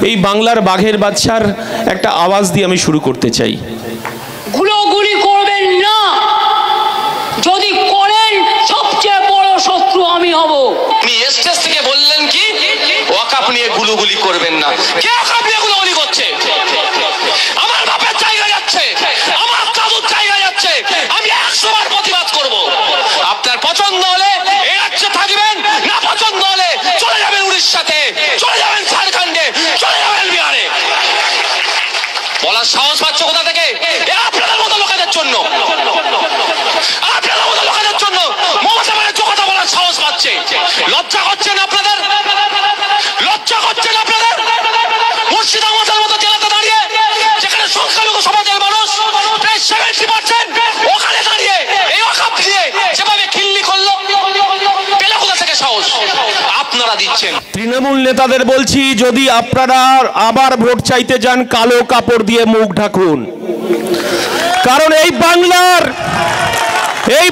এই বাংলার বাঘের বাচ্চার একটা আওয়াজ দিয়ে আমি শুরু করতে চাই। গুলি করবেন না, যদি করেন সবচেয়ে বড় শত্রু আমি হব। আপনি স্টেজ থেকে বললেন কি ওয়াকাফ নিয়ে গুলি করবেন না। কে ওয়াকাফ নিয়ে গুলি করছে? আমার বাপের জায়গা যাচ্ছে, আমার দাদুর জায়গা যাচ্ছে, আমি 100 বার প্রতিবাদ করব। আপনার পছন্দ হলে এই রাজ্যে থাকবেন, না পছন্দ হলে চলে যাবেন উড়িষ্যাতে, চলে যাবেন ঝাড়খণ্ডে, চলে যাবেন বিহারে। বলার সাহস পাচ্ছ কোথা থেকে? আপনাদের মতো লোকেদের জন্য, আপনাদের মতো লোকেদের জন্য মমতা ব্যানার্জি কথা বলার সাহস পাচ্ছে। লজ্জা করছেন আপনাদের? লজ্জা করছেন আপনাদের? মুর্শিদাবাদের মতো জেলাতে দাঁড়িয়ে, যেখানে সংখ্যালঘু সমাজের মানুষ প্রায় 70%, ওখানে দাঁড়িয়ে এই ওয়াকাফ দিয়ে যেভাবে খিল্লি করলো, পেলে কোথা থেকে সাহস? আপনারা দিচ্ছেন। তৃণমূল নেতাদের বলছি, যদি আপনারা আবার ভোট চাইতে যান, কালো কাপড় দিয়ে মুখ ঢাকুন। কারণ এই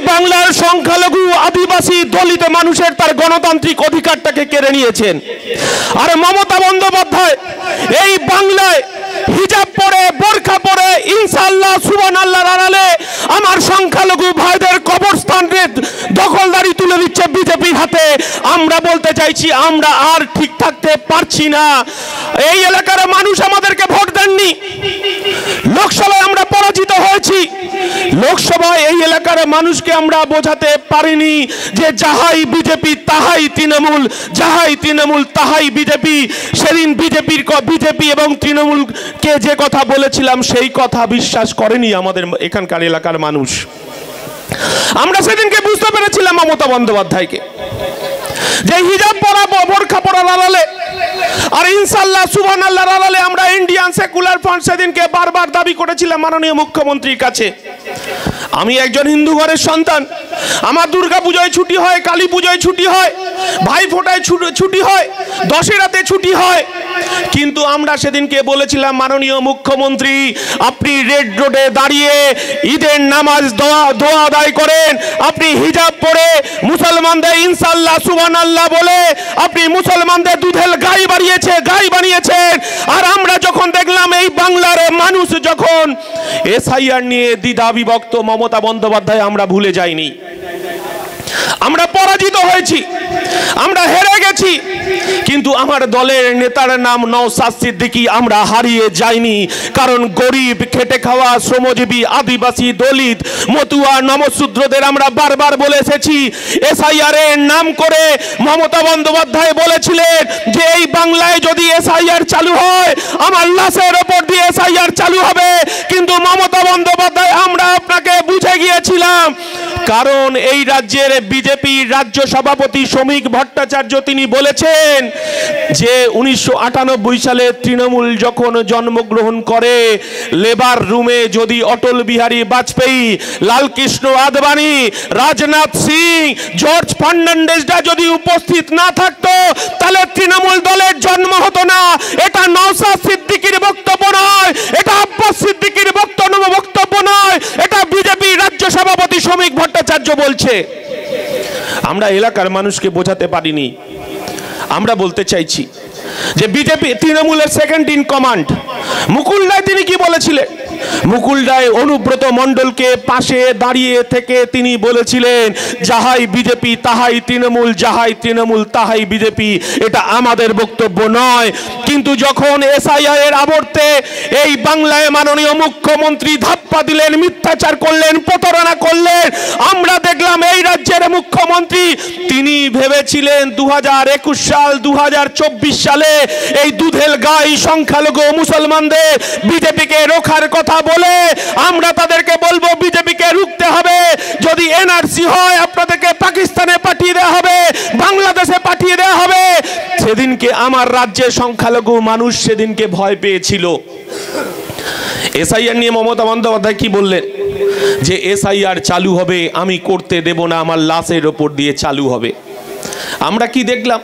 বাংলার সংখ্যালঘু আদিবাসী দলিত মানুষের তার গণতান্ত্রিক অধিকারটাকে কেড়ে নিয়েছেন। আর মমতা বন্দ্যোপাধ্যায় এই বাংলায় হিজাব পরে, বোরখা পরে, ইনশাআল্লাহ সুবহানাল্লাহর আড়ালে আমার সংখ্যালঘু ভাইদের কবরস্থানের দখলদারি তুলে দিচ্ছে বিজেপির হাতে। আমরা বলতে চাইছি, আমরা আর ঠিক থাকতে পারছি না। এই এলাকার মানুষ আমাদেরকে ভোট দেননি, লোকসভায় আমরা পরাজিত হয়েছি। লোকসভায় এই এলাকার মানুষকে আমরা বোঝাতে পারিনি যে যাহাই বিজেপি তাহাই তৃণমূল, যাহাই তৃণমূল তাহাই বিজেপি। সেদিন বিজেপি এবং তৃণমূলকে যে কথা বলেছিলাম সেই কথা বিশ্বাস করেনি আমাদের এখানকার এলাকার মানুষ। আমরা সেদিনকে বুঝতে পেরেছিলাম মমতা বন্দ্যোপাধ্যায়কে, যে হিজাব পরা, বোরখা পরার আড়ালে আর ইনশাআল্লাহ সুবহানাল্লাহর আড়ালে আমরা ইন্ডিয়ান সেকুলার ফ্রন্ট সেদিনকে বারবার দাবি করেছিলাম মাননীয় মুখ্যমন্ত্রীর কাছে। আমি একজন হিন্দু ঘরের সন্তান, আমার দুর্গা পূজায় ছুটি হয়, কালী পূজায় ছুটি হয়, ভাই ফোঁটায় ছুটি হয়, দশেরাতে ছুটি হয়। কিন্তু আমরা সেদিনকে বলেছিলাম, মাননীয় মুখ্যমন্ত্রী আপনি রেড রোডে দাঁড়িয়ে ঈদের নামাজ দোয়া আদায় করেন, আপনি হিজাব পরে মুসলমানদের ইনশাআল্লাহ সুবহানাল্লাহ বলে আপনি মুসলমানদের দুধের গাই বানিয়েছেন। আর আমরা যখন দেখলাম এই বাংলার মানুষ যখন এসআইআর নিয়ে দ্বিধা বিভক্ত, মমতা বন্দ্যোপাধ্যায় আমরা ভুলে যাইনি। আমরা পরাজিত হয়েছি, আমরা হেরে গেছি, কিন্তু আমার দলের নেতার নাম নওশাদ সিদ্দিকী আমরা হারিয়ে যাইনি। কারণ গরিব, খেটে খাওয়া, শ্রমজীবী, আদিবাসী, দলিত, মতুয়া, নমশূদ্রদের আমরা বারবার বলে এসেছি। এসআইআর এর নাম করে মমতা বন্দ্যোপাধ্যায় বলেছিলেন যে এই বাংলায় যদি এসআইআর চালু হয়, আমার লাশের ওপর দিয়ে এসআইআর চালু হবে। কিন্তু মমতা বন্দ্যোপাধ্যায় আমরা আপনাকে বুঝে গিয়েছিলাম, কারণ এই রাজ্যের বিজেপির রাজ্য সভাপতি শ্রমিক ভট্টাচার্য তিনি বলেছেন যে 1998 সালে তৃণমূল যখন জন্মগ্রহণ করে, লেবার রুমে যদি অটল বিহারী বাজপেয়ী, লালকৃষ্ণ আদবানি, রাজনাথ সিং, জর্জ ফার্নান্ডেজরা যদি উপস্থিত না থাকতো, তাহলে তৃণমূল দলের জন্ম হতো না। এটা নওশাদ সিদ্দিকীর বক্তব্য নয়, এটা আব্বাস সিদ্দিকীর বক্তব্য নয়, এটা বিজেপির রাজ্য সভাপতি শ্রমিক ভট্টাচার্য বলছে। আমরা এলাকার মানুষকে বোঝাতে পারিনি। আমরা বলতে চাইছি যে বিজেপি তৃণমূলের second in command Mukul Roy তিনি কি বলেছিলেন? মুকুল রায় অনুব্রত মণ্ডলকে পাশে দাঁড়িয়ে থেকে তিনি বলেছিলেন, যাহাই বিজেপি তাহাই তৃণমূল, যাহাই তৃণমূল তাহাই বিজেপি। এটা আমাদের বক্তব্য নয়। কিন্তু যখন এসআইআর এর আবর্তে এই বাংলায় মাননীয় মুখ্যমন্ত্রী ধাপ্পা দিলেন, মিথ্যাচার করলেন, প্রতারণা করলেন, আমরা দেখলাম এই রাজ্যের মুখ্যমন্ত্রী তিনি ভেবেছিলেন 2021 সাল 2024 সালে এই দুধেল গাই সংখ্যালঘু মুসলমানদের বিজেপিকে রোখার কথা বলে আমরা তাদেরকে বলবো বিজেপিকে রুখতে হবে। যদি এনআরসি হয় আপনাদেরকে পাকিস্তানে পাঠিয়ে দেওয়া হবে, বাংলাদেশে পাঠিয়ে দেওয়া হবে। সেদিনকে আমার রাজ্যের সংখ্যালঘু মানুষ সেদিনকে ভয় পেয়েছিল। এসআইআর নিয়ে মমতা বন্দ্যোপাধ্যায় কি বললেন? যে এসআইআর চালু হবে, আমি করতে দেব না, আমার লাশের ওপর দিয়ে চালু হবে। আমরা কি দেখলাম?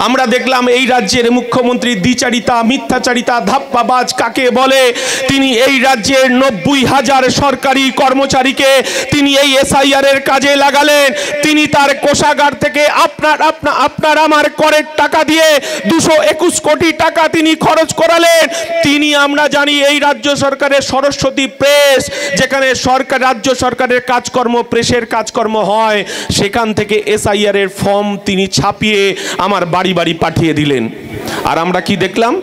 আমরা দেখলাম এই রাজ্যের মুখ্যমন্ত্রী দ্বিচারিতা, মিথ্যাচারিতা, ধাপ্পাবাজ কাকে বলে, তিনি এই রাজ্যের 90,000 সরকারি কর্মচারীকে তিনি এই এসআইআর এর কাজে লাগালেন। তিনি তার কোষাগার থেকে আপনার আমার করের টাকা দিয়ে 221 কোটি টাকা তিনি খরচ করালেন। তিনি, আমরা জানি এই রাজ্য সরকারের সরস্বতী প্রেস, যেখানে রাজ্য সরকারের কাজকর্ম, প্রেসের কাজকর্ম হয়, সেখান থেকে এসআইআর এর ফর্ম তিনি ছাপিয়ে আমার বাড়ি বাড়ি পাঠিয়ে দিলেন। আর আমরা কি দেখলাম?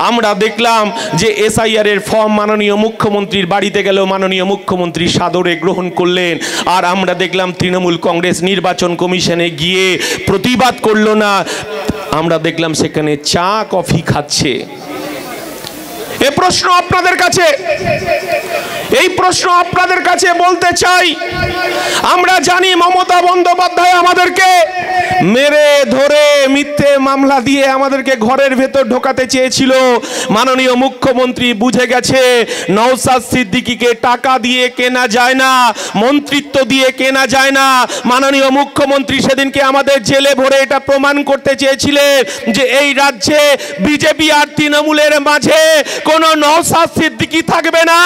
আমরা দেখলাম যে এসআইআর এর ফর্ম মাননীয় মুখ্যমন্ত্রীর বাড়িতে গেল, মাননীয় মুখ্যমন্ত্রী সাদরে গ্রহণ করলেন। আর আমরা দেখলাম তৃণমূল কংগ্রেস নির্বাচন কমিশনে গিয়ে প্রতিবাদ করলো না, আমরা দেখলাম সেখানে চা কফি খাচ্ছে। এই প্রশ্ন আপনাদের কাছে বলতে চাই। আমরা জানি মমতা বন্দ্যোপাধ্যায় আমাদেরকে মেরে ধরে মিথ্যে মামলা দিয়ে আমাদেরকে ঘরের ভেতর ঢোকাতে চেয়েছিল। মাননীয় মুখ্যমন্ত্রী বুঝে গেছে নওশাদ সিদ্দিকীকে টাকা দিয়ে কেনা যায় না, মন্ত্রিত্ব দিয়ে কেনা যায় না। মাননীয় মুখ্যমন্ত্রী সেদিনকে আমাদের জেলে ভরে এটা প্রমাণ করতে চেয়েছিলেন যে এই রাজ্যে বিজেপি আর তৃণমূলের মাঝে কোনো নওশাদ সিদ্দিকী থাকবে না।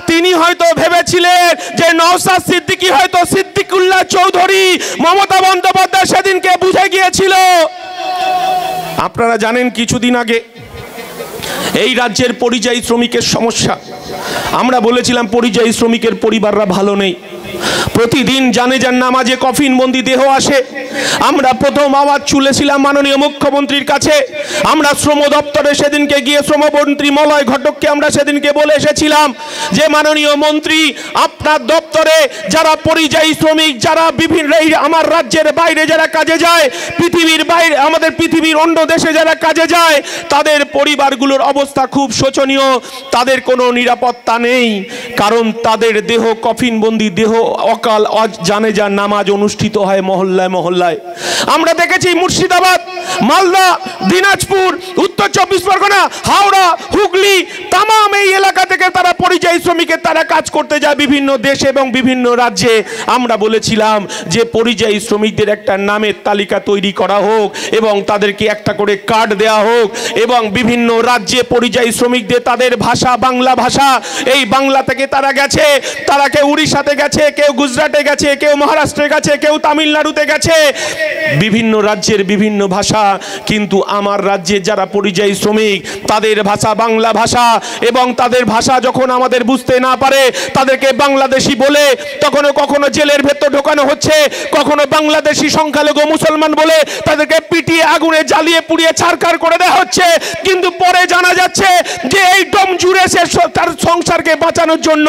তিনি হয়তো ভেবেছিলেন যে নওশাদ সিদ্দিকী হয়তো সিদ্দিকুল্লাহ চৌধুরী। মমতা বন্দ্যোপাধ্যায় সেদিনকে বুঝে গিয়েছিল। আপনারা জানেন কিছুদিন আগে এই রাজ্যের পরিযায়ী শ্রমিকের সমস্যা, আমরা বলেছিলাম পরিযায়ী শ্রমিকের পরিবাররা ভালো নেই। প্রতিদিন জানেজার নামাজে কফিনবন্দি দেহ আসে। আমরা প্রথম আওয়াজ তুলেছিলাম মাননীয় মুখ্যমন্ত্রীর কাছে। আমরা শ্রম দপ্তরে সেদিনকে গিয়ে শ্রমমন্ত্রী মলয় ঘটককে আমরা সেদিনকে বলে এসেছিলাম যে মাননীয় মন্ত্রী, আপনার দপ্তরে যারা পরিযায়ী শ্রমিক, যারা বিভিন্ন আমার রাজ্যের বাইরে যারা কাজে যায়, পৃথিবীর বাইরে, আমাদের পৃথিবীর অন্য দেশে যারা কাজে যায়, তাদের পরিবারগুলোর অবস্থা খুব শোচনীয়। তাদের কোনো নিরাপত্তা নেই, কারণ তাদের দেহ কফিনবন্দি দেহ অকাল জানেজার নামাজ অনুষ্ঠিত হয় মহল্লায় মহল্লায়। আমরা দেখেছি মুর্শিদাবাদ, মালদা, দিনাজপুর, উত্তর 24 পরগনা, হাওড়া, হুগলি, তামাম এই এলাকা থেকে তারা পরিযায়ী শ্রমিকের তারা কাজ করতে যায় বিভিন্ন দেশে এবং বিভিন্ন রাজ্যে। আমরা বলেছিলাম যে পরিযায়ী শ্রমিকদের একটা নামের তালিকা তৈরি করা হোক এবং তাদেরকে একটা করে কার্ড দেওয়া হোক, এবং বিভিন্ন রাজ্যে পরিযায়ী শ্রমিকদের তাদের ভাষা বাংলা ভাষা, এই বাংলা থেকে তারা গেছে, তারা কেউ উড়িষ্যাতে গেছে, কেউ গুজরাটে গেছে, কেউ মহারাষ্ট্রে গেছে, কেউ তামিলনাড়ুতে গেছে, বিভিন্ন রাজ্যের বিভিন্ন ভাষা। কিন্তু আমার রাজ্যে যারা পরিযায়ী শ্রমিক তাদের ভাষা বাংলা ভাষা, এবং তাদের ভাষা যখন আমাদের বুঝতে না পারে তাদেরকে বাংলাদেশি বলে তখনও কখনো জেলের ভেতর ঢোকানো হচ্ছে, কখনো বাংলাদেশি সংখ্যালঘু মুসলমান বলে তাদেরকে পিটিয়ে আগুনে জ্বালিয়ে পুড়িয়ে ছারখার করে দেওয়া হচ্ছে। কিন্তু পরে জানা যাচ্ছে যে এই দম জুড়ে সে তার সংসারকে বাঁচানোর জন্য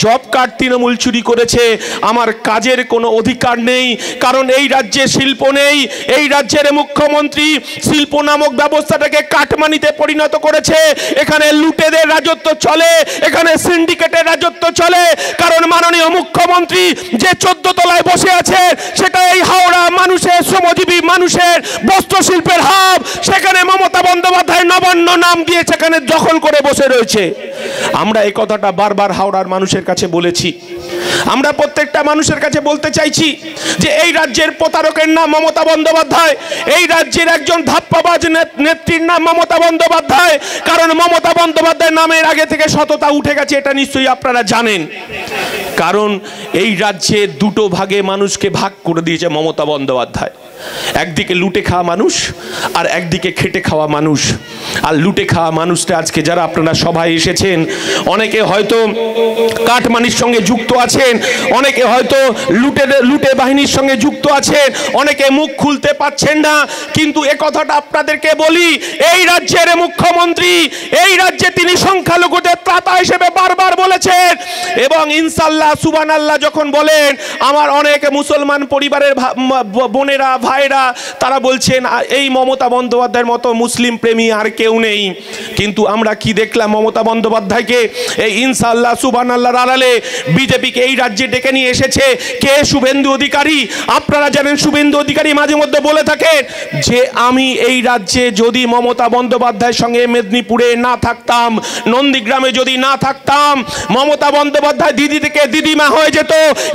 জব কার্ড তৃণমূল চুরি করেছে। আমার কাজের কোনো অধিকার নেই, কারণ এই রাজ্যে শিল্প নেই। এই রাজ্যের মুখ্যমন্ত্রী শিল্প নামক ব্যবস্থাটাকে কাটমানিতে পরিণত করেছে। এখানে লুটেদের রাজত্ব চলে, এখানে সিন্ডিকেটের রাজত্ব চলে, কারণ মাননীয় মুখ্যমন্ত্রী যে 14 তলায় বসে আছে সেটা এই হাওড়া মানুষের, শ্রমজীবী মানুষের বস্ত্র শিল্পের হাব। সেখানে মমতা বন্দ্যোপাধ্যায় নবান্ন নাম দিয়ে সেখানে দখল করে বসে রয়েছে। আমরা এই কথাটা বারবার হাওড়ার মানুষের কাছে বলেছি। আমরা প্রত্যেকটা মানুষের কাছে বলতে চাইছি যে এই রাজ্যের প্রতারকের নাম মমতা বন্দ্যোপাধ্যায়, এই রাজ্যের একজন ধাপ্পাবাজ নেত্রীর নাম মমতা বন্দ্যোপাধ্যায়। কারণ মমতা বন্দ্যোপাধ্যায়ের নামের আগে থেকে সততা উঠে গেছে, এটা নিশ্চয়ই আপনারা জানেন। কারণ এই রাজ্যে দুটো ভাগে মানুষকে ভাগ করে দিয়েছে মমতা বন্দ্যোপাধ্যায়। একদিকে লুটে খাওয়া মানুষ আর একদিকে খেটে খাওয়া মানুষ। আর লুটে খাওয়া মানুষটা আজকে যারা আপনারা সভায় এসেছেন, অনেকে হয়তো কাটমানির সঙ্গে যুক্ত আছেন, অনেকে হয়তো লুটে বাহিনীর সঙ্গে যুক্ত আছেন, অনেকে মুখ খুলতে পাচ্ছেন না। কিন্তু এ কথাটা আপনাদেরকে বলি, এই রাজ্যের মুখ্যমন্ত্রী, এই রাজ্যে তিনি সংখ্যালঘুদের ত্রাতা হিসেবে বারবার বলেছেন, এবং ইনশাল্লাহ সুবহানাল্লাহ যখন বলেন, আমার অনেক মুসলমান পরিবারের বোনেরা ভাইরা তারা বলছেন এই মমতা বন্দ্যোপাধ্যায়ের মতো মুসলিম প্রেমী আর কেউ নেই। কিন্তু আমরা কি দেখলাম? মমতা বন্দ্যোপাধ্যায়কে এই ইনশাআল্লাহ সুবহানাল্লাহর আড়ালে বিজেপিকে এই রাজ্যে ডেকে নিয়ে এসেছে কে? শুভেন্দু অধিকারী। আপনারা জানেন শুভেন্দু অধিকারী মাঝে মধ্যে বলে থাকেন যে আমি এই রাজ্যে যদি মমতা বন্দ্যোপাধ্যায়ের সঙ্গে মেদিনীপুরে না থাকতাম, নন্দীগ্রামে যদি না থাকতাম, মমতা বন্দ্যোপাধ্যায় দিদি থেকে দিদিমা হয়ে যেত,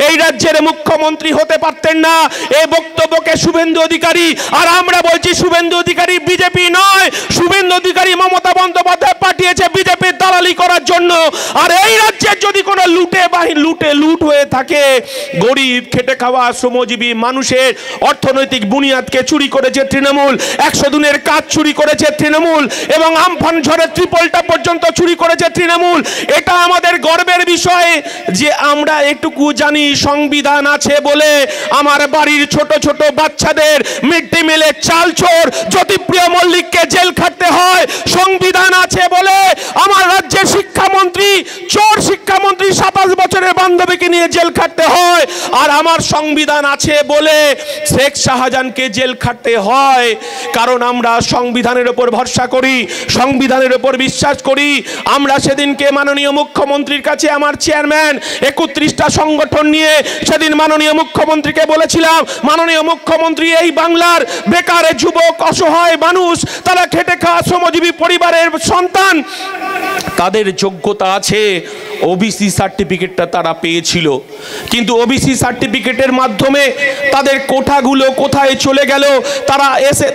এই রাজ্যের মুখ্যমন্ত্রী হতে পারতেন না। এই বক্তব্যকে শুভেন্দু শুভেন্দু অধিকারী, আর আমরা বলছি শুভেন্দু অধিকারী বিজেপি নয়, শুভেন্দু অধিকারী মমতা বন্দ্যোপাধ্যায় পাঠিয়েছে বিজেপির দালালি করার জন্য। আর এই রাজ্যের যদি কোনো লুট হয়ে থাকে, গরিব খেটে খাওয়া শ্রমজীবী মানুষের অর্থনৈতিক বুনিয়াদকে চুরি করেছে তৃণমূল, 100 দিনের কাজ চুরি করেছে তৃণমূল, এবং আমফান ঝড়ের ত্রিপলটা পর্যন্ত চুরি করেছে তৃণমূল। এটা আমাদের গর্বের বিষয় যে আমরা এটুকু জানি সংবিধান আছে বলে আমার বাড়ির ছোট ছোট বাচ্চাদের মিড ডে মিলে চাল চোর জ্যোতিপ্রিয় মল্লিককে জেল খাটতে হয়। সংবিধান আছে বলে আমার রাজ্যের শিক্ষামন্ত্রী চোর শিক্ষামন্ত্রী 27 বছরের বান্ধবীকে নিয়ে জেল খাটতে হয়। আর আমার সংবিধান আছে বলে শেখ শাহজাহানকে জেল খাটতে হয়, কারণ আমরা সংবিধানের উপর ভরসা করি, সংবিধানের উপর বিশ্বাস করি। আমরা সেদিনকে মাননীয় মুখ্যমন্ত্রীর কাছে আমার চেয়ারম্যান 31টা সংগঠন নিয়ে সেদিন মাননীয় মুখ্যমন্ত্রীকে বলেছিলাম, মাননীয় মুখ্যমন্ত্রী এই বাংলার বেকার যুবক অসহায় মানুষ, তারা খেটে খাওয়া শ্রমজীবী পরিবারের সন্তান, তাদের যোগ্যতা আছে, ওবিসি সার্টিফিকেটটা তারা পেয়েছিল, কিন্তু ওবিসি সার্টিফিকেটের মাধ্যমে তাদের কোটাগুলো কোথায় চলে গেল,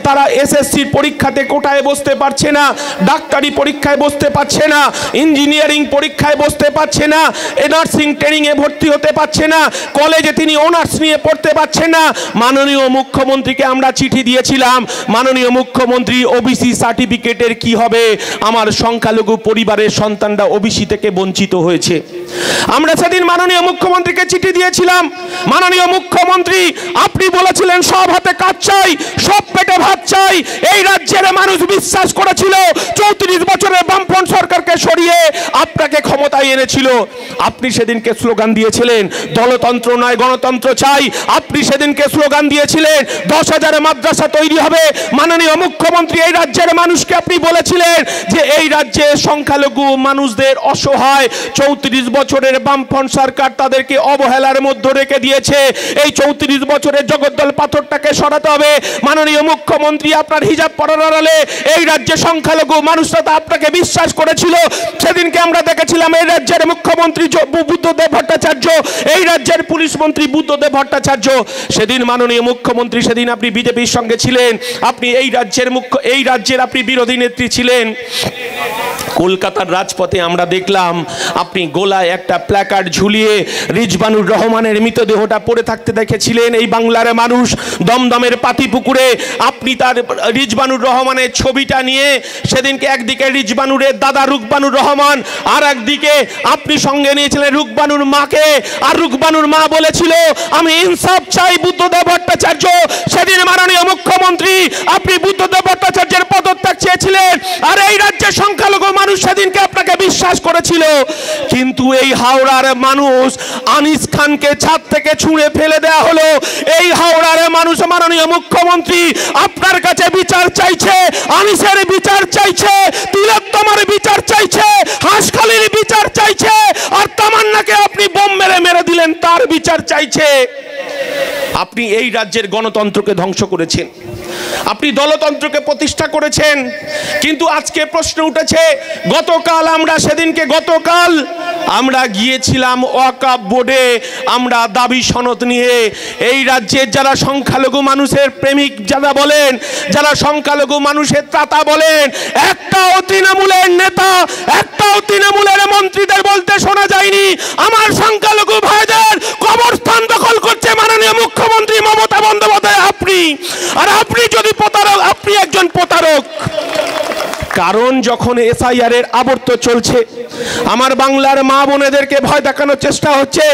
তারা এসএসসির পরীক্ষাতে কোটায় বসতে পারছে না, ডাক্তারি পরীক্ষায় বসতে পারছে না, ইঞ্জিনিয়ারিং পরীক্ষায় বসতে পারছে না, নার্সিং ট্রেনিংয়ে ভর্তি হতে পারছে না, কলেজে তিনি অনার্স নিয়ে পড়তে পারছে না। মাননীয় মুখ্যমন্ত্রীকে আমরা চিঠি দিয়েছিলাম, মাননীয় মুখ্যমন্ত্রী ওবিসি সার্টিফিকেটের কি হবে, আমার সংখ্যালঘু পরিবারের সন্তানরা ওবিসি থেকে বঞ্চিত হয়েছে। আমরা সেদিন মাননীয় মুখ্যমন্ত্রীকে চিঠি দিয়েছিলাম, মাননীয় মুখ্যমন্ত্রী আপনি বলেছিলেন সব হাতে কাজ চাই, সব পেটে ভাত চাই। এই রাজ্যের মানুষ বিশ্বাস করেছিল 34 বছরের বামফ্রন্ট সরকারকে সরিয়ে আপনাকে ক্ষমতায় এনেছিল। আপনি সেদিনকে স্লোগান দিয়েছিলেন দলতন্ত্র নয় গণতন্ত্র চাই, আপনি সেদিনকে স্লোগান দিয়েছিলেন 10,000 মাদ্রাসা তৈরি হবে। মাননীয় মুখ্যমন্ত্রী এই রাজ্যের মানুষকে আপনি বলেছিলেন যে এই রাজ্যে সংখ্যালঘু মানুষদের অসহায় 34 বছরের বামফ্রন্ট সরকার তাদেরকে অবহেলার মধ্যে রেখে দিয়েছে, এই 34 বছরের জগদ্দল পাথরটাকে সরাতে হবে। মাননীয় মুখ্যমন্ত্রী আপনার হিজাব পরার আড়ালে এই রাজ্যে সংখ্যালঘু মানুষরা তো আপনাকে বিশ্বাস করেছিল। সেদিনকে আমরা দেখেছিলাম এই রাজ্যের মুখ্যমন্ত্রী বুদ্ধদেব ভট্টাচার্য, এই রাজ্যের পুলিশ মন্ত্রী বুদ্ধদেব ভট্টাচার্য, সেদিন মাননীয় মুখ্যমন্ত্রী, সেদিন আপনি বিজেপির সঙ্গে ছিলেন, আপনি এই রাজ্যের আপনি বিরোধী নেত্রী ছিলেন। কলকাতার রাজপথে আমরা দেখলাম আপনি গোলায় একটা প্ল্যাকার্ড ঝুলিয়ে রিজবানুর রহমানের মৃতদেহটা পড়ে থাকতে দেখেছিলেন। এই বাংলার মানুষ দমদমের পাতিপুকুরে আপনি তার রিজবানুর রহমানের ছবিটা নিয়ে সেদিনকে একদিকে রিজবানুরের দাদা রুকবানুর রহমান, আর একদিকে আপনি সঙ্গে নিয়েছিলেন রুকবানুর মাকে, আর রুকবানুর মা বলেছিল আমি ইনসাফ চাই বুদ্ধদেব ভট্টাচার্য। সেদিন মাননীয় মুখ্যমন্ত্রী আপনি বুদ্ধদেব ভট্টাচার্যের পদত্যাগ চেয়েছিলেন, আর এই রাজ্যের সংখ্যালঘু মানুষ সেদিনকে আপনাকে বিশ্বাস করেছিল। কিন্তু এই হাওড়ার মানুষ আনিস খানকে ছাদ থেকে ছুঁড়ে ফেলে দেওয়া হলো। এই হাওড়ার মানুষ মাননীয় মুখ্যমন্ত্রী আপনার কাছে বিচার চাইছে, আনিসের বিচার চাইছে, তিলোত্তমার বিচার চাইছে, হাঁসখালির বিচার চাইছে, আর তামান্নাকে আপনি বোম মেরে দিলেন তার বিচার চাইছে। আপনি এই রাজ্যের গণতন্ত্রকে ধ্বংস করেছেন, আপনি দলতন্ত্রকে প্রতিষ্ঠা করেছেন। কিন্তু আজকে প্রশ্ন উঠেছে, গতকাল আমরা গিয়েছিলাম ওয়াকফ বোর্ডে, আমরা দাবি সনদ নিয়ে এই রাজ্যের যারা সংখ্যালঘু মানুষের প্রেমিক যারা বলেন, যারা সংখ্যালঘু মানুষের ত্রাতা বলেন, একটাও তৃণমূলের নেতা, একটাও তৃণমূলের মন্ত্রীদের বলতে শোনা যায়নি আমার সংখ্যালঘু ভাইদের কবরস্থান দখল করছে মাননীয় মুখ্যমন্ত্রী মমতা বন্দ্যোপাধ্যায় আপনি। আর আপনি যদি প্রতারক, আপনি একজন প্রতারক। কারণ যখন এসআইআর এর আবর্ত চলছে, আমার বাংলার মা বোনেদেরকে ভয় দেখানোর চেষ্টা হচ্ছে,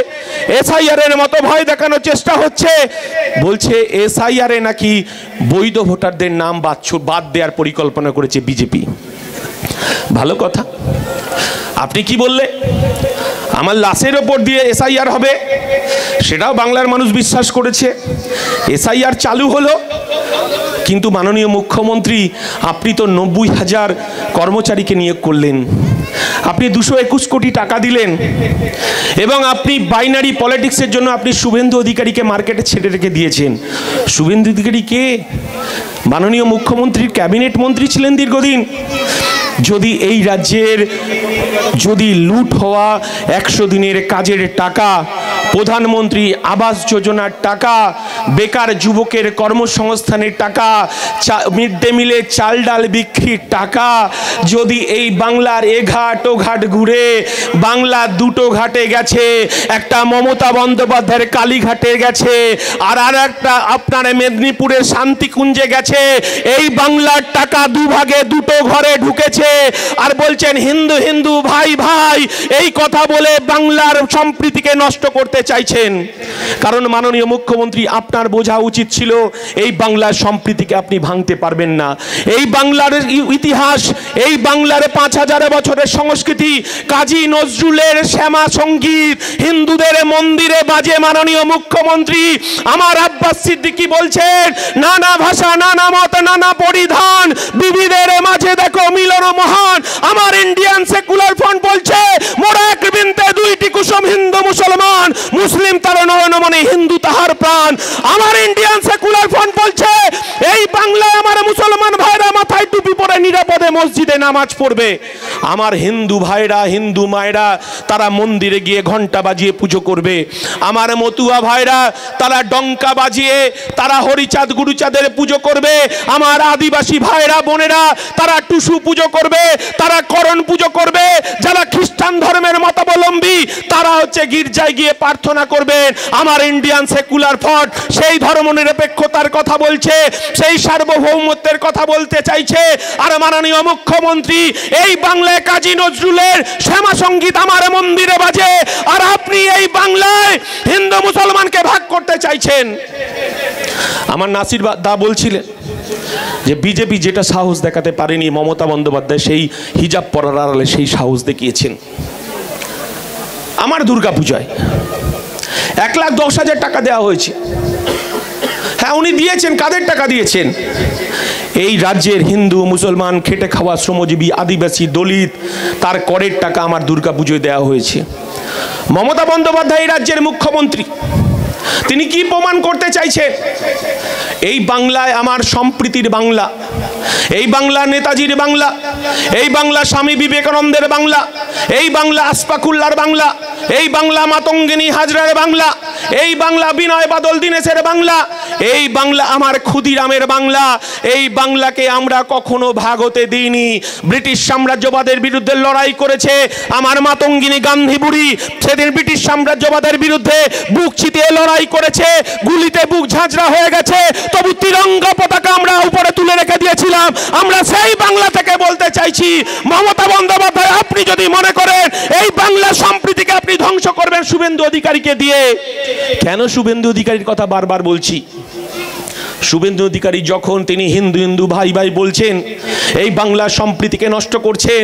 এসআইআর এর মতো ভয় দেখানোর চেষ্টা হচ্ছে। বলছে এসআইআর এ নাকি বৈধ ভোটারদের নাম বাদ দেওয়ার পরিকল্পনা করেছে বিজেপি। ভালো কথা। আপনি কি বললে আমার লাশের ওপর দিয়ে এসআইআর হবে, সেটাও বাংলার মানুষ বিশ্বাস করেছে। এসআইআর চালু হলো, কিন্তু মাননীয় মুখ্যমন্ত্রী আপনি তো 90,000 কর্মচারীকে নিয়োগ করলেন, আপনি 221 কোটি টাকা দিলেন, এবং আপনি বাইনারি পলিটিক্সের জন্য আপনি শুভেন্দু অধিকারীকে মার্কেটে ছেড়ে রেখে দিয়েছেন। শুভেন্দু অধিকারী কে? মাননীয় মুখ্যমন্ত্রীর ক্যাবিনেট মন্ত্রী ছিলেন দীর্ঘদিন। যদি এই রাজ্যের লুট হওয়া 100 দিনের কাজের টাকা প্রধানমন্ত্রী আবাস যোজনার টাকা, বেকার যুবকের কর্মসংস্থানের টাকা, মিড ডে মিলে চাল ডাল বিক্রির টাকা, যদি এই বাংলার এঘাট ও ঘাট ঘুরে বাংলা দুটো ঘাটে গেছে, একটা মমতা বন্দ্যোপাধ্যায়ের কালীঘাটে গেছে, আর একটা আপনার মেদিনীপুরের শান্তিকুঞ্জে গেছে, এই বাংলার টাকা দুভাগে দুটো ঘরে ঢুকেছে, আর বলছেন হিন্দু হিন্দু ভাই ভাই, এই কথা বলে বাংলার সম্প্রীতিকে নষ্ট করতে চাইছেন। কারণ মাননীয় মুখ্যমন্ত্রী, আপনার বোঝা উচিত ছিল এই বাংলার সম্প্রীতিকে আপনি ভাঙতে পারবেন না। এই বাংলার ইতিহাস, এই বাংলার 5000 বছরের সংস্কৃতি, কাজী নজরুলের শ্যামা সঙ্গীত হিন্দুদের মন্দিরে বাজে। মাননীয় মুখ্যমন্ত্রী, আমার আব্বাস সিদ্দিকী বলছেন, নানা ভাষা, নানা মত, নানা পরিধান, বিবিধের মাঝে দেখো মিলন মহান। আমার ইন্ডিয়ান সেকুলার ফ্রন্ট বলছে, মোরা এক বৃন্তে দুইটি কুসুম, হিন্দু মুসলমান, মুসলিম তার নয়ন মনে, হিন্দু তাহার প্রাণ। আমার ইন্ডিয়ান সেকুলার ফ্রন্ট বলছে, এই বাংলায় আমার মুসলমান ভাইরা মাথায় টুপি পরে নিরাপদে মসজিদে নামাজ পড়বে। আমার হিন্দু ভাইরা, হিন্দু মায়েরা তারা মন্দিরে গিয়ে ঘন্টা বাজিয়ে পুজো করবে। আমার মতুয়া ভাইরা তারা ডঙ্কা বাজিয়ে তারা হরিচাঁদ গুরুচাঁদের পুজো করবে। আমার আদিবাসী ভাইরা বোনেরা তারা টুসু পুজো করবে, তারা করণ পুজো করবে। যারা খ্রিস্টান ধর্মের মতাবলম্বী তারা হচ্ছে গির্জায় গিয়ে প্রার্থনা করবেন। আমার ইন্ডিয়ান সেকুলার ফ্রন্ট সেই ধর্মনিরপেক্ষতার কথা বলছে, সেই সার্বভৌমত্বের কথা বলতে চাইছে। আর মাননীয় মুখ্যমন্ত্রী, এই বাংলায় কাজী নজরুলের শ্যামা সঙ্গীত আমার মন্দিরে বাজে, আর আপনি এই বাংলায় হিন্দু মুসলমানকে ভাগ করতে চাইছেন। আমার নাসির দা বলছিলেন যে বিজেপি যেটা সাহস দেখাতে পারেনি, মমতা বন্দ্যোপাধ্যায় সেই হিজাব পরার আড়ালে সেই সাহস দেখিয়েছেন। আমার দুর্গাপূজায় 1,10,000 টাকা দেওয়া হয়েছে। হ্যাঁ, উনি দিয়েছেন। কাদের টাকা দিয়েছেন? এই রাজ্যের হিন্দু মুসলমান খেটে খাওয়া শ্রমজীবী আদিবাসী দলিত তার করের টাকা আমার দুর্গাপুজোয় দেওয়া হয়েছে। মমতা বন্দ্যোপাধ্যায় এই রাজ্যের মুখ্যমন্ত্রী, তিনি কি প্রমাণ করতে চাইছেন? এই বাংলায় আমার সম্প্রীতির বাংলা, এই বাংলা নেতাজির বাংলা, এই বাংলা স্বামী বিবেকানন্দের বাংলা, এই বাংলা আসফাকুল্লার বাংলা, এই বাংলা মাতঙ্গিনী হাজরার বাংলা, এই বাংলা বিনয় বাদল দীনেশের বাংলা, এই বাংলা আমার ক্ষুদিরামের বাংলা। এই বাংলাকে আমরা কখনো ভাগ হতে দিইনি। ব্রিটিশ সাম্রাজ্যবাদের বিরুদ্ধে লড়াই করেছে আমার মাতঙ্গিনী গান্ধী বুড়ি, সেদিন ব্রিটিশ সাম্রাজ্যবাদের বিরুদ্ধে বুক চিতিয়ে লড়াই করেছে, গুলিতে বুক ঝাঁঝরা হয়ে গেছে, তবু তিরঙ্গা পতাকা আমরা উপরে তুলে রেখে দিয়েছিলাম। আমরা সেই বাংলা থেকে বলতে চাইছি, মমতা বন্দ্যোপাধ্যায়, আপনি যদি মনে করেন এই বাংলা সম্প্রীতিকে আপনি ধ্বংস করবেন শুভেন্দু অধিকারীকে দিয়ে, কেন শুভেন্দু অধিকারীর কথা বারবার বলছি? শুভেন্দু অধিকারী যখন তিনি হিন্দু হিন্দু ভাই ভাই বলছেন, এই বাংলার সম্প্রীতিকে নষ্ট করছেন,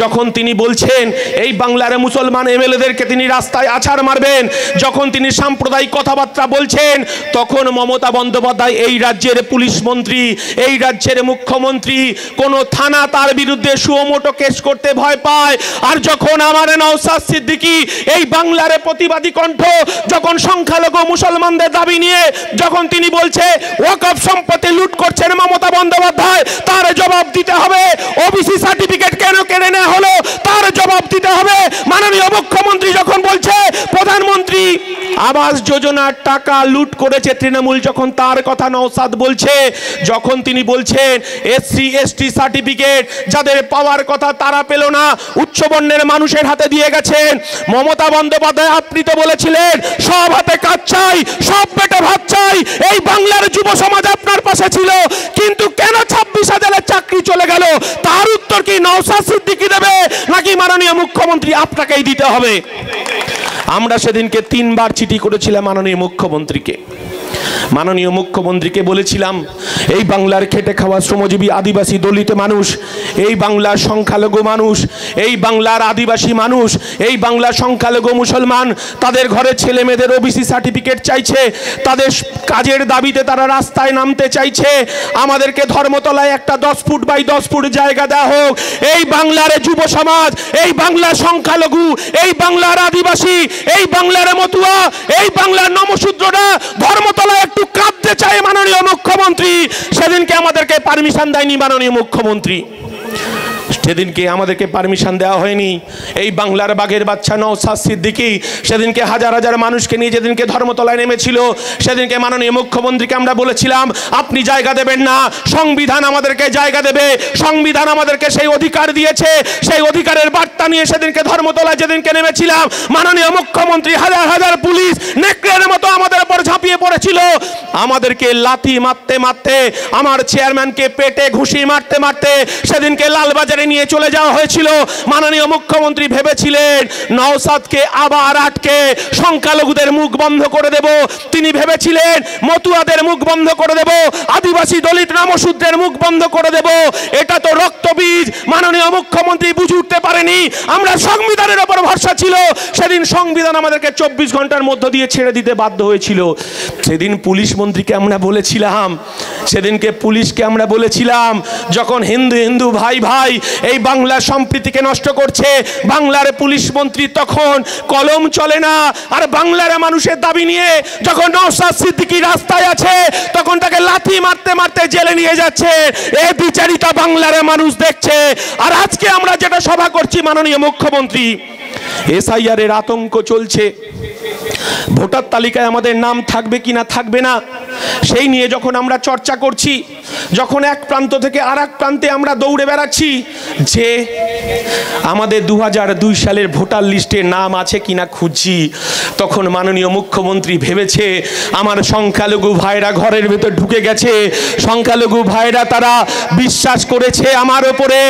যখন তিনি বলছেন এই বাংলার মুসলমান এমএলএদেরকে তিনি রাস্তায় আছাড় মারবেন, যখন তিনি সাম্প্রদায়িক কথাবার্তা বলছেন, তখন মমতা বন্দ্যোপাধ্যায় এই রাজ্যের পুলিশ মন্ত্রী, এই রাজ্যের মুখ্যমন্ত্রী, কোন থানা তার বিরুদ্ধে সুমোটো কেস করতে ভয় পায়। আর যখন আমার নওশাদ সিদ্দিকী এই বাংলার প্রতিবাদী কণ্ঠ, যখন সংখ্যালঘু মুসলমানদের দাবি নিয়ে যখন তিনি বলছে ওয়াকফ সম্পত্তি লুট করছেন মমতা বন্দ্যোপাধ্যায়, তার জবাব দিতে হবে। ওবিসি সার্টিফিকেট কেন কেড়ে নেওয়া হলো তার জবাব দিতে হবে। মাননীয় মুখ্যমন্ত্রী যখন বলছে প্রধানমন্ত্রী আবাস যোজনার টাকা লুট করেছে তৃণমূল, যখন তার কথা নওশাদ বলছে, যখন তিনি বলছেন এসসি এসটি সার্টিফিকেট যাদের পাওয়ার কথা তারা পেল না, উচ্চবর্ণের মানুষের হাতে দিয়ে গেছেন। মমতা বন্দ্যোপাধ্যায়, আপনি তো বলেছিলেন সব হাতে কাজ চাই, সব পেটে ভাত চাই, এই বাংলার যুব সমাজ আপনার পাশে ছিল, কিন্তু কেন 26,000 চাকরি চলে গেল? তার উত্তর কি নওশাদ সিদ্দিকী দেবে নাকি মাননীয় মুখ্যমন্ত্রী আপনাকেই দিতে হবে? আমরা সেদিনকে 3 বার চিঠি করেছিলাম মাননীয় মুখ্যমন্ত্রীকে। মাননীয় মুখ্যমন্ত্রীকে বলেছিলাম এই বাংলার খেটে খাওয়া শ্রমজীবী আদিবাসী দলিত মানুষ, এই বাংলার সংখ্যালঘু মানুষ, এই বাংলার আদিবাসী মানুষ, এই বাংলার সংখ্যালঘু মুসলমান, তাদের ঘরে ছেলে মেয়েদের ওবিসি সার্টিফিকেট চাইছে, তাদের কাজের দাবিতে তারা রাস্তায় নামতে চাইছে। আমাদেরকে ধর্মতলায় একটা 10 ফুট বাই 10 ফুট জায়গা দেওয়া হোক। এই বাংলার যুব সমাজ, এই বাংলার সংখ্যালঘু, এই বাংলার আদিবাসী, এই বাংলার মতুয়া, এই বাংলার নমশূদ্ররা ধর্মতলায় একটু কাঁদতে চায় মাননীয় মুখ্যমন্ত্রী। সেদিনকে আমাদেরকে পারমিশন দেয়নি মাননীয় মুখ্যমন্ত্রী। সেদিনকে আমাদেরকে পারমিশন দেওয়া হয়নি। এই বাংলার বাঘের বাচ্চা নওশাদ সিদ্দিকী সেদিনকে হাজার হাজার মানুষকে নিয়ে যেদিনকে ধর্মতলায় নেমেছিল, সেদিনকে মাননীয় মুখ্যমন্ত্রীকে আমরা বলেছিলাম আপনি জায়গা দেবেন না, সংবিধান আমাদেরকে জায়গা দেবে, সংবিধান আমাদেরকে সেই অধিকার দিয়েছে। সেই অধিকারের বার্তা নিয়ে সেদিনকে ধর্মতলায় যেদিনকে নেমেছিলাম, মাননীয় মুখ্যমন্ত্রী হাজার হাজার পুলিশ নেকড়ের মতো আমাদের উপর ঝাঁপিয়ে পড়েছিল। আমাদেরকে লাথি মারতে মারতে, আমার চেয়ারম্যানকে পেটে ঘুষি মারতে মারতে সেদিনকে লালবাজারে নিয়ে চলে যাওয়া হয়েছিল। মাননীয় মুখ্যমন্ত্রী ভেবেছিলেন নওশাদকে আবার আটকে সংখ্যালঘুদের মুখ বন্ধ করে দেব, তিনি ভেবেছিলেন মতুয়াদের মুখ বন্ধ করে দেব, আদিবাসী দলিত নামশূদ্রের মুখ বন্ধ করে দেব। এটা তো রক্তবীজ। মাননীয় মুখ্যমন্ত্রী বুঝে উঠতে পারেনি আমরা সংবিধানের উপর ভরসা ছিল। সেদিন সংবিধান আমাদেরকে 24 ঘন্টার মধ্য দিয়ে ছেড়ে দিতে বাধ্য হয়েছিল। সেদিন পুলিশ মন্ত্রীকে আমরা বলেছিলাম, সেদিনকে পুলিশকে আমরা বলেছিলাম যখন হিন্দু হিন্দু ভাই ভাই এই বাংলা সম্প্রীতিকে নষ্ট করছে, বাংলার পুলিশ মন্ত্রী তখন কলম চলে না। আর বাংলার মানুষের দাবি নিয়ে যখন নওশাদ সিদ্দিকী রাস্তায় আছে তখন তাকে লাথি মারতে মারতে জেলে নিয়ে যাচ্ছে। এই বিচারিতা বাংলার মানুষ দেখছে। আর আজকে আমরা যেটা সভা করছি মাননীয় মুখ্যমন্ত্রী, এসআইআর এর আতঙ্ক চলছে, ভোটার তালিকায় আমাদের নাম থাকবে কিনা থাকবে না সেই নিয়ে যখন আমরা চর্চা করছি, যখন এক প্রান্ত থেকে আর এক প্রান্তে আমরা দৌড়ে বেড়াচ্ছি যে আমাদের 2002 সালের ভোটার লিস্টে নাম আছে কিনা খুঁজছি, তখন মাননীয় মুখ্যমন্ত্রী ভেবেছে আমার সংখ্যালঘু ভাইরা ঘরের ভেতর ঢুকে গেছে, সংখ্যালঘু ভাইরা তারা বিশ্বাস করেছে আমার ওপরে,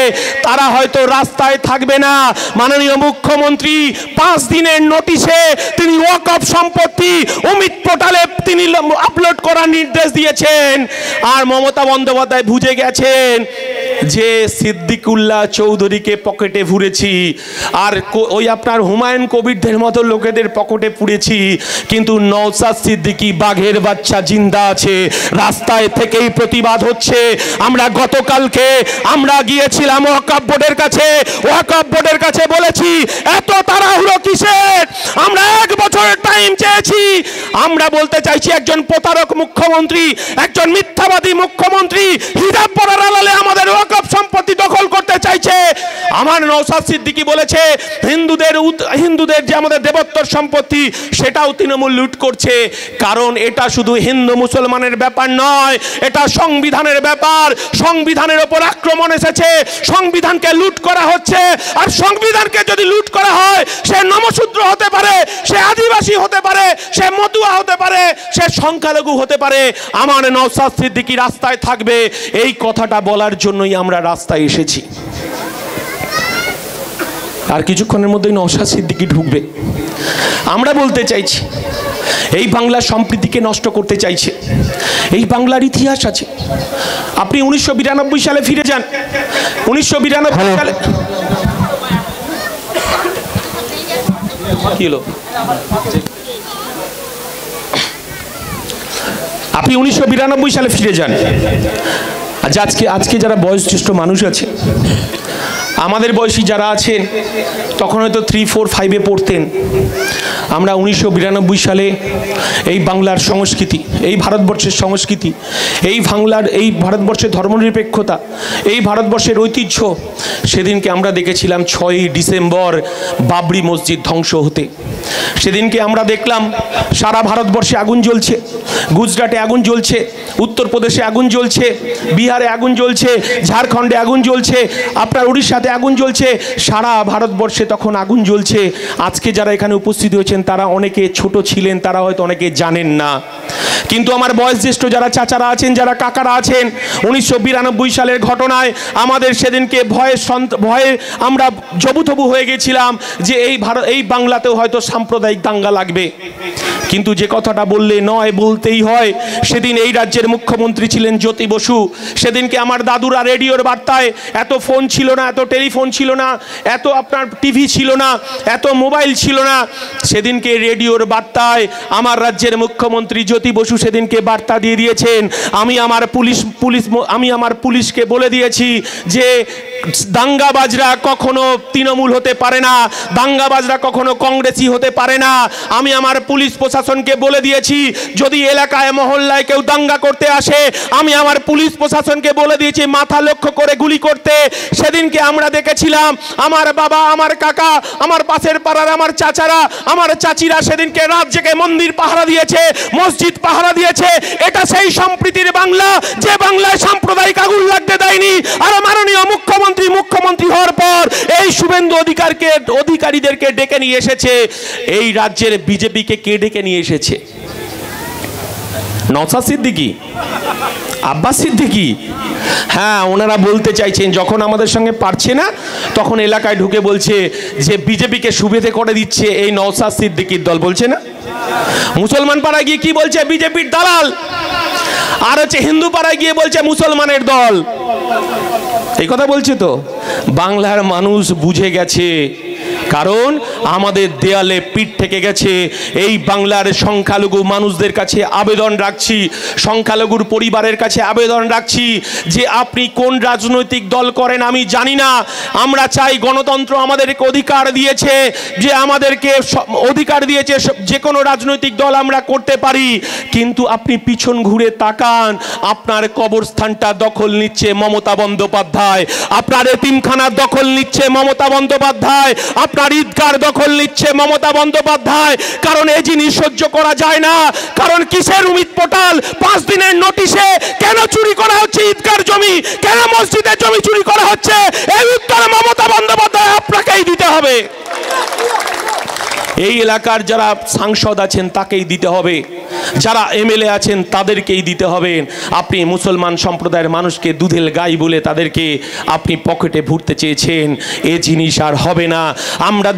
তারা হয়তো রাস্তায় থাকবে না। মাননীয় মুখ্যমন্ত্রী 5 দিনের নোটিশে তিনি ওয়াকফ সম্পত্তি অমিত পোর্টালে তিনি আপলোড করার নির্দেশ দিয়েছেন। আর মমতা বন্দ্যোপাধ্যায় বুঝে গেছেন যে সিদ্দিকুল্লাহ চৌধুরীকে পকেটে ভুরেছি আর ওই আপনার হুমায়ুন কবিরদের মতো লোকেদের পকেটে পুড়েছি, কিন্তু নওশাদ সিদ্দিকী বাঘের বাচ্চা জিন্দা আছে, রাস্তায় থেকেই প্রতিবাদ হচ্ছে। আমরা গতকালকে আমরা গিয়েছিলাম ওয়াকফ বোর্ডের কাছে, ওয়াকফ বোর্ডের কাছে বলেছি এত তাড়াহুড়ো কিসের, আমরা 1 বছরের টাইম চেয়েছি। আমরা বলতে চাইছি একজন প্রতারক মুখ্যমন্ত্রী, একজন মিথ্যাবাদী মুখ্যমন্ত্রী হিজাব পরার আড়ালে আমাদের ওয়াকফ সম্পত্তি দখল করতে চাইছে। আমার নওশাদ সিদ্দিকী বলেছে হিন্দুদের যে আমাদের দেবত্বর সম্পত্তি সেটাও তৃণমূল লুট করছে। কারণ এটা শুধু হিন্দু মুসলমানের ব্যাপার নয়, এটা সংবিধানের ব্যাপার। সংবিধানের ওপর আক্রমণ এসেছে, সংবিধানকে লুট করা হচ্ছে। আর সংবিধানকে যদি লুট করা হয়, সে নমশূদ্র হতে পারে, সে আদিবাসী হতে পারে, সে মতুয়া হতে পারে, সে সংখ্যালঘু হতে পারে। আমার নওশাদ সিদ্দিকী রাস্তায় থাকবে, এই কথাটা বলার জন্যই আমরা রাস্তায় এসেছি। আর কিছুক্ষণের মধ্যেই নওশাদ সিদ্দিকী ঢুকবে। আমরা বলতে চাইছি এই বাংলার সম্প্রীতিকে নষ্ট করতে চাইছে। এই বাংলার ইতিহাস আছে। আপনি 1992 সালে ফিরে যান। 1992 সালে কি হলো? আপনি 1992 সালে ফিরে যান। আজকে যারা বয়োজ্যেষ্ঠ মানুষ আছে, আমাদের বয়সী যারা আছেন, তখন হয়তো 3, 4, 5-এ পড়তেন। আমরা 1992 সালে এই বাংলার সংস্কৃতি, এই ভারতবর্ষের সংস্কৃতি, এই ভারতবর্ষের ধর্মনিরপেক্ষতা, এই ভারতবর্ষের ঐতিহ্য, সেদিনকে আমরা দেখেছিলাম 6ই ডিসেম্বর বাবরি মসজিদ ধ্বংস হতে। সেদিনকে আমরা দেখলাম সারা ভারতবর্ষে আগুন জ্বলছে, গুজরাটে আগুন জ্বলছে, উত্তরপ্রদেশে আগুন জ্বলছে, বিহারে আগুন জ্বলছে, ঝাড়খণ্ডে আগুন জ্বলছে, আপনার উড়িষ্যাতে আগুন জ্বলছে, সারা ভারতবর্ষে তখন আগুন জ্বলছে। আজকে যারা এখানে উপস্থিত হয়েছেন তারা অনেকে ছোট ছিলেন, তারা হয়তো অনেকে জানেন না, কিন্তু আমার বয়োজ্যেষ্ঠ যারা চাচারা আছেন, যারা কাকারা আছেন, 1992 সালের ঘটনায় আমাদের সেদিনকে ভয়ে আমরা জবুথবু হয়ে গেছিলাম যে এই বাংলাতেও হয়তো সাম্প্রদায়িক দাঙ্গা লাগবে। কিন্তু যে কথাটা বললে নয়, বলতেই হয়। সেদিন এই রাজ্যের মুখ্যমন্ত্রী ছিলেন জ্যোতি বসু। সেদিনকে আমার দাদুরা রেডিওর বার্তায়, এত ফোন ছিল না, এত টেলিফোন ছিল না, এত আপনার টিভি ছিল না, এত মোবাইল ছিল না, সেদিনকে রেডিওর বার্তায় আমার রাজ্যের মুখ্যমন্ত্রী জ্যোতি বসু সেদিনকে বার্তা দিয়ে দিয়েছেন। আমি আমার পুলিশকে বলে দিয়েছি যে দাঙ্গাবাজরা কখনো তৃণমূল হতে পারে না, দাঙ্গাবাজরা কখনো কংগ্রেসি হতে পারে না। আমি আমার পুলিশ প্রশাসনকে বলে দিয়েছি যদি এলাকায় মহল্লায় কেউ দাঙ্গা করতে করতে আসে, আমি আমার পুলিশ প্রশাসনকে বলে দিয়েছি মাথা লক্ষ্য করে গুলি করতে। সেদিনকে আমরা দেখেছিলাম আমার বাবা, আমার কাকা, আমার পাশের পাড়ার আমার চাচারা, আমার চাচিরা সেদিনকে রাত জেগে মন্দির পাহারা দিয়েছে, মসজিদ পাহারা দিয়েছে। এটা সেই সম্প্রীতির বাংলা যে বাংলায় সাম্প্রদায়িক আগুন লাগতে দেয়নি। আর মাননীয় মুখ্যমন্ত্রী হওয়ার পর এই শুভেন্দু অধিকারীদেরকে ডেকে নিয়ে এসেছে। এই রাজ্যের বিজেপিকে কে ডেকে নিয়ে এসেছে? নওশাদ সিদ্দিকী, আব্বাস সিদ্দিকী। হ্যাঁ, ওনারা বলতে চাইছেন যখন আমাদের সঙ্গে পারছে না তখন এলাকায় ঢুকে বলছে যে বিজেপিকে সুবিধে করে দিচ্ছে এই নওশাদ সিদ্দিকীর দল, বলছে না? মুসলমান পাড়ায় গিয়ে কি বলছে? বিজেপির দালাল। আর হচ্ছে হিন্দু পাড়ায় গিয়ে বলছে মুসলমানের দল। এই কথা বলছে তো। বাংলার মানুষ বুঝে গেছে, কারণ আমাদের দেয়ালে পিঠ থেকে গেছে। এই বাংলার সংখ্যালঘু মানুষদের কাছে আবেদন রাখছি, সংখ্যালঘুর পরিবারের কাছে আবেদন রাখছি যে আপনি কোন রাজনৈতিক দল করেন আমি জানি না, আমরা চাই গণতন্ত্র আমাদেরকে অধিকার দিয়েছে, যে আমাদেরকে অধিকার দিয়েছে যে কোনো রাজনৈতিক দল আমরা করতে পারি, কিন্তু আপনি পিছন ঘুরে তাকান, আপনার কবরস্থানটা দখল নিচ্ছে মমতা বন্দ্যোপাধ্যায়, আপনার এতিমখানার দখল নিচ্ছে মমতা বন্দ্যোপাধ্যায়, আপনার ঈদগার দখল নিচ্ছে মমতা বন্দ্যোপাধ্যায়। কারণ এই জিনিস সহ্য করা যায় না। কারণ কিসের উমিদ পোর্টাল 5 দিনের নোটিশে কেন চুরি করা হচ্ছে ঈদগার জমি, কেন মসজিদের জমি চুরি করা হচ্ছে, এই উত্তর মমতা বন্দ্যোপাধ্যায় আপনাকেই দিতে হবে। এই এলাকার যারা সাংসদ আছেন তাকেই দিতে হবে, যারা এমএলএ আছেন তাদেরকেই দিতে হবে। আপনি মুসলমান সম্প্রদায়ের মানুষকে দুধেল গাই বলে তাদেরকে আপনি পকেটে ভরতে চেয়েছেন, এ জিনিস আর হবে না। আমরা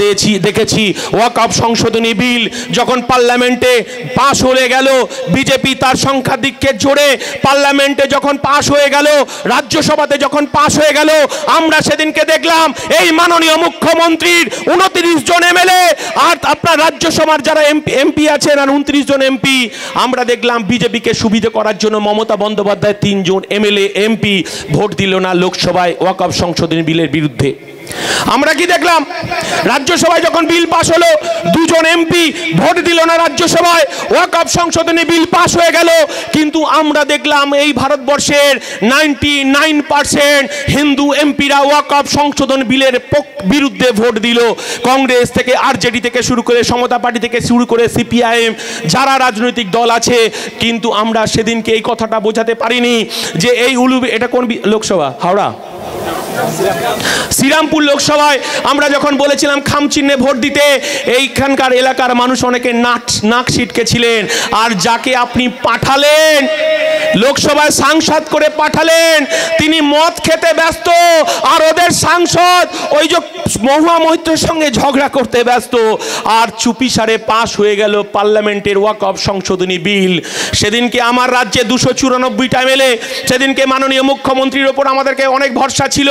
দেখেছি ওয়াকফ সংশোধনী বিল যখন পার্লামেন্টে পাশ হয়ে গেল, বিজেপি তার সংখ্যাধিক্যের জোরে পার্লামেন্টে যখন পাশ হয়ে গেল, রাজ্যসভাতে যখন পাশ হয়ে গেল, আমরা সেদিনকে দেখলাম এই মাননীয় মুখ্যমন্ত্রীর 29 জন এমএলএ আর আপনার রাজ্যসভার যারা এমপি আছেন আর 29 জন এমপি, আমরা দেখলাম বিজেপিকে সুবিধা করার জন্য মমতা বন্দ্যোপাধ্যায় 3 জন এমএলএ এমপি ভোট দিল না লোকসভায় ওয়াকফ সংশোধনী বিলের বিরুদ্ধে। আমরা কি দেখলাম? রাজ্যসভায় যখন বিল পাশ হলো 2 জন এমপি ভোট দিল না রাজ্যসভায়, ওয়াকফ সংশোধনী বিল পাশ হয়ে গেল। কিন্তু আমরা দেখলাম এই ভারতবর্ষের 99% হিন্দু এমপিরা ওয়াকফ সংশোধন বিলের বিরুদ্ধে ভোট দিল। কংগ্রেস থেকে, আরজেডি থেকে শুরু করে, সমতা পার্টি থেকে শুরু করে সিপিআইএম যারা রাজনৈতিক দল আছে। কিন্তু আমরা সেদিনকে এই কথাটা বোঝাতে পারিনি যে এই এটা কোন লোকসভা? হাওড়া, শ্রীরামপুর লোকসভায় আমরা যখন বলেছিলাম খাম চিহ্নে ভোট দিতে, এইখানকার এলাকার মানুষ অনেকে নাক ছিটকেছিলেন। আর যাকে আপনি পাঠালেন লোকসভায় সাংসদ করে পাঠালেন, তিনি মদ খেতে ব্যস্ত, আর ওদের সাংসদ ওই যে মহুয়া মৈত্রের সঙ্গে ঝগড়া করতে ব্যস্ত। আর চুপিসারে পাশ হয়ে গেল পার্লামেন্টের ওয়াকফ সংশোধনী বিল। সেদিনকে আমার রাজ্যে 294টা এমএলএ, সেদিনকে মাননীয় মুখ্যমন্ত্রীর ওপর আমাদেরকে অনেক ভরসা ছিল।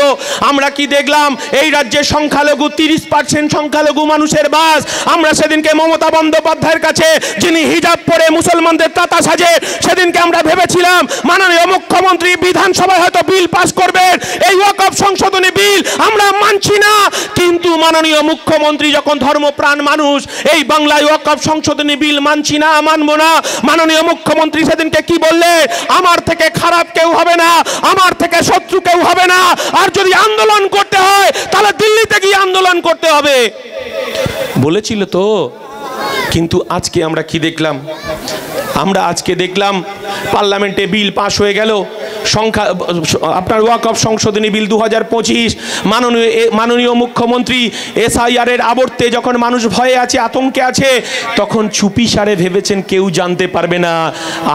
আমরা কি দেখলাম? এই রাজ্যে সংখ্যালঘু 30% সংখ্যালঘু মানুষের বাস। আমরা সেদিনকে মমতা বন্দ্যোপাধ্যায়ের কাছে, যিনি হিজাব পরে মুসলমানদের তাতা সাজে, সেদিনকে আমরা ভেবেছিলাম মাননীয় মুখ্যমন্ত্রী বিধানসভায় হয়তো বিল পাস করবেন, এই ওয়াকফ সংশোধনী বিল আমরা মানছি না। কিন্তু মাননীয় মুখ্যমন্ত্রী যখন ধর্মপ্রাণ মানুষ, এই বাংলায় ওয়াকফ সংশোধনী বিল মানছি না, মানবো না, মাননীয় মুখ্যমন্ত্রী সেদিনকে কি বললেন? আমার থেকে খারাপ কেউ হবে না, আমার থেকে শত্রু কেউ হবে না, আর যদি আন্দোলন করতে হয় তাহলে দিল্লিতে গিয়ে আন্দোলন করতে হবে বলেছিল তো। কিন্তু আজকে আমরা কি দেখলাম? আমরা আজকে দেখলাম পার্লামেন্টে বিল পাশ হয়ে গেল, আপনার ওয়াকফ সংশোধনী বিল 2025। মাননীয় মুখ্যমন্ত্রী SIR এর আবর্তে যখন মানুষ ভয়ে আছে, আতঙ্কে আছে, তখন চুপিসারে ভেবেছেন কেউ জানতে পারবে না।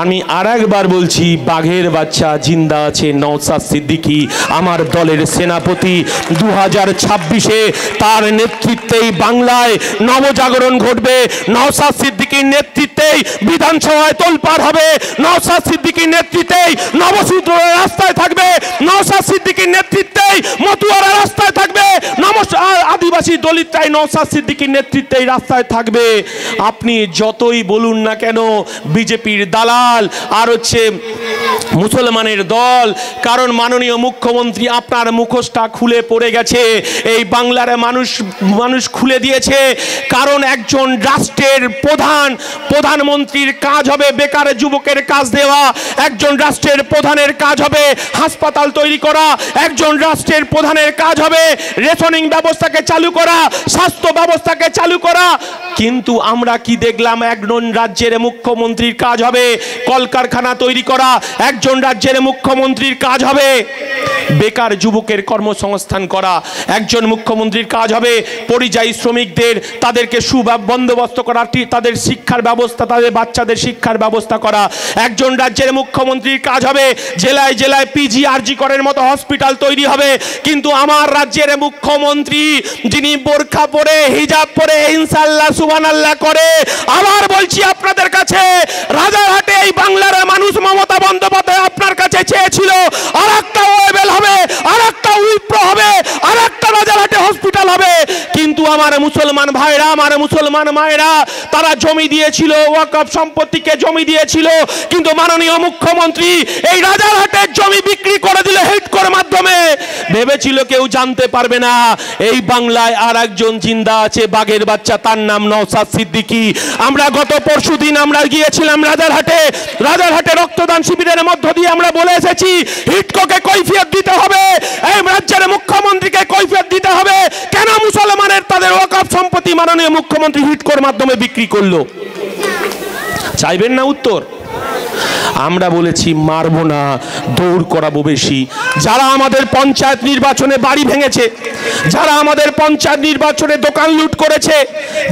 আমি আর একবার বলছি, বাঘের বাচ্চা জিন্দা আছে নওশাদ সিদ্দিকী, আমার দলের সেনাপতি। 2026-এ তার নেতৃত্বেই বাংলায় নবজাগরণ ঘটবে, নওশাদ সিদ্দিকীর নেতৃত্বেই বিধানসভায় তোলপাড় হবে, নওশাদ সিদ্দিকীর নেতৃত্বেই নবসূত্র রাস্তায় থাকবে, নওশাদ সিদ্দিকীর নেতৃত্বেই মতুয়ারা রাস্তায় থাকবে, আদিবাসী দলিতরাই নওশাদ সিদ্দিকীর নেতৃত্বেই রাস্তায় থাকবে। আপনি যতই বলুন না কেন বিজেপির দালাল আর হচ্ছে মুসলমানের দল, কারণ মাননীয় মুখ্যমন্ত্রী আপনার মুখোশটা খুলে পড়ে গেছে, এই বাংলার মানুষ খুলে দিয়েছে। কারণ একজন রাষ্ট্রের প্রধান প্রধানমন্ত্রীর কাজ হবে বেকার যুবকের কাজ দেওয়া, একজন রাষ্ট্রের প্রধানের কাজ হবে হাসপাতাল তৈরি করা, একজন রাষ্ট্রের প্রধানের কাজ হবে রেশনিং ব্যবস্থাকে চালু করা, স্বাস্থ্য ব্যবস্থাকে চালু করা। কিন্তু আমরা কি দেখলাম? একজন রাজ্যের মুখ্যমন্ত্রীর কাজ হবে কলকারখানা তৈরি করা, একজন রাজ্যের মুখ্যমন্ত্রীর কাজ হবে বেকার যুবকের কর্মসংস্থান করা, একজন মুখ্যমন্ত্রীর কাজ হবে পরিযায়ী শ্রমিকদের তাদেরকে সুবন্দোবস্ত করা, তাদের শিক্ষার ব্যবস্থা, তাদের বাচ্চাদের শিক্ষার ব্যবস্থা করা। একজন রাজ্যের মুখ্যমন্ত্রীর কাজ হবে জেলায় জেলায় পিজি আরজি করের মতো হসপিটাল তৈরি হবে। কিন্তু আমার রাজ্যের মুখ্যমন্ত্রী যিনি বোরখা পরে হিজাব পরে ইনশাআল্লাহ সুবহানাল্লাহ করে, আবার বলছি আপনাদের কাছে, রাজারহাটে এই বাংলার মানুষ মমতা বন্দ্যোপাধ্যায় আপনার কাছে চেয়েছিল আর একটা ওয়েবেল হবে, আর একটা উইপ্রো হবে, আর একটা রাজারহাটে হসপিটাল হবে। কিন্তু আমার মুসলমান ভাইরা, আমার মুসলমান মায়েরা তারা জমি দিয়েছিল, ওয়াকফ সম্পত্তিকে জমি দিয়েছিল। কিন্তু মাননীয় মুখ্যমন্ত্রী এই রাজারহাটের জমি বিক্রি করে দিল হিডকোর মাধ্যমে। ভেবেছিল কেউ জানতে পারবে না এই বাংলায় আর একজন জিন্দা আছে, বাঘের বাচ্চা, তার নাম নওশাদ সিদ্দিকী। আমরা গত পরশুদিন আমরা গিয়েছিলাম রাজারহাটে, রাজারহাটে রক্তদান শিবিরের মধ্য দিয়ে আমরা বলে এসেছি হিডকোকে কৈফিয়ত দিতে হবে, এই রাজ্যের মুখ্যমন্ত্রীকে কৈফিয়ত দিতে হবে কেন মুসলমানের তাদের ওয়াকফ সম্পত্তি মাননীয় মুখ্যমন্ত্রী হিডকোর মাধ্যমে বিক্রি করলো। চাইবেন না উত্তর? আমরা বলেছি মারবো না, দৌড় করাবো বেশি। যারা আমাদের পঞ্চায়েত নির্বাচনে বাড়ি ভেঙেছে, যারা আমাদের পঞ্চায়েত নির্বাচনে দোকান লুট করেছে,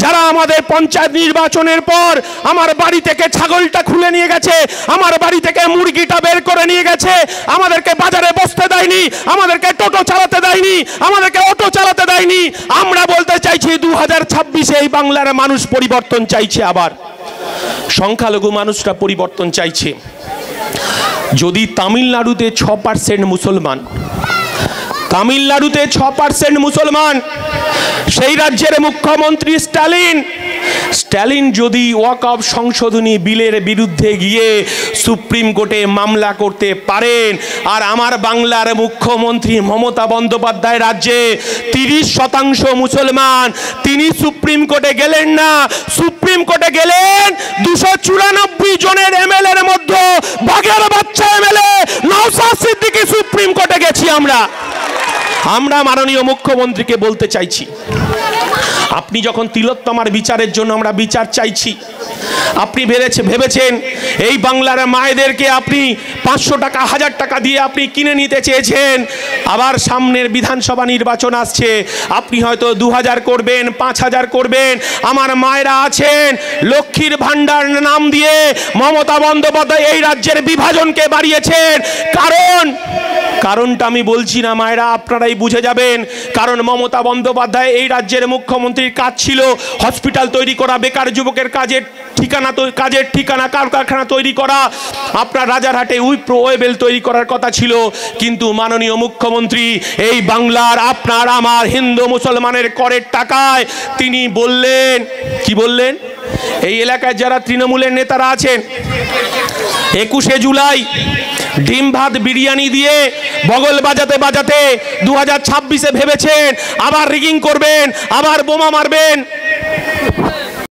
যারা আমাদের পঞ্চায়েত নির্বাচনের পর আমার বাড়ি থেকে ছাগলটা খুলে নিয়ে গেছে, আমার বাড়ি থেকে মুরগিটা বের করে নিয়ে গেছে, আমাদেরকে বাজারে বসতে দেয়নি, আমাদেরকে টোটো চালাতে দেয়নি, আমাদেরকে অটো চালাতে দেয়নি, আমরা বলতে চাইছি 2026-এ এই বাংলার মানুষ পরিবর্তন চাইছে। আবার সংখ্যালঘু মানুষরা পরিবর্তন চাইছে। যদি তামিলনাড়ুতে 6% মুসলমান, তামিলনাড়ুতে 6% মুসলমান, সেই রাজ্যের মুখ্যমন্ত্রী স্ট্যালিন যদি ওয়াকফ সংশোধনী বিলের বিরুদ্ধে গিয়ে সুপ্রিম কোর্টে মামলা করতে পারেন, আর আমার বাংলার মুখ্যমন্ত্রী মমতা বন্দ্যোপাধ্যায় রাজ্যে 30% মুসলমান, তিনি সুপ্রিম কোর্টে গেলেন না, সুপ্রিম কোর্টে গেলেন 294 জনের এমএলএর মধ্যে বাঘের বাচ্চা এমএলএ নওশাদ সিদ্দিকী সুপ্রিম কোর্টে গেছি আমরা মাননীয় মুখ্যমন্ত্রীকে বলতে চাইছি, আপনি যখন তিলোত্তমার বিচারের জন্য আমরা বিচার চাইছি, আপনি ভেবেছেন এই বাংলার মায়েদেরকে আপনি 500 টাকা 1000 টাকা দিয়ে আপনি কিনে নিতে চেয়েছেন। আবার সামনের বিধানসভা নির্বাচন আসছে, আপনি হয়তো 2000 করবেন, 5000 করবেন। আমার মায়েরা আছেন, লক্ষ্মীর ভান্ডার নাম দিয়ে মমতা বন্দ্যোপাধ্যায় এই রাজ্যের বিভাজনকে বাড়িয়েছেন। কারণটা আমি বলছি না মায়েরা, আপনারাই বুঝে যাবেন। কারণ মমতা বন্দ্যোপাধ্যায় এই রাজ্যের মুখ্যমন্ত্রীর কাজ ছিল হসপিটাল তৈরি করা, বেকার যুবকের কাজের ঠিকানা কারখানা তৈরি করা, আপনার রাজারহাটে উইপ্রো ওয়েবেল তৈরি করার কথা ছিল। কিন্তু মাননীয় মুখ্যমন্ত্রী এই বাংলার আপনার আমার হিন্দু মুসলমানের করের টাকায় তিনি বললেন, কি বললেন? এই এলাকায় যারা তৃণমূলের নেতারা আছেন, 21শে জুলাই ডিম ভাত বিরিয়ানি দিয়ে বগল বাজাতে বাজাতে 2026-এ ভেবেছেন আবার রিগিং করবেন, আবার বোমা মারবেন।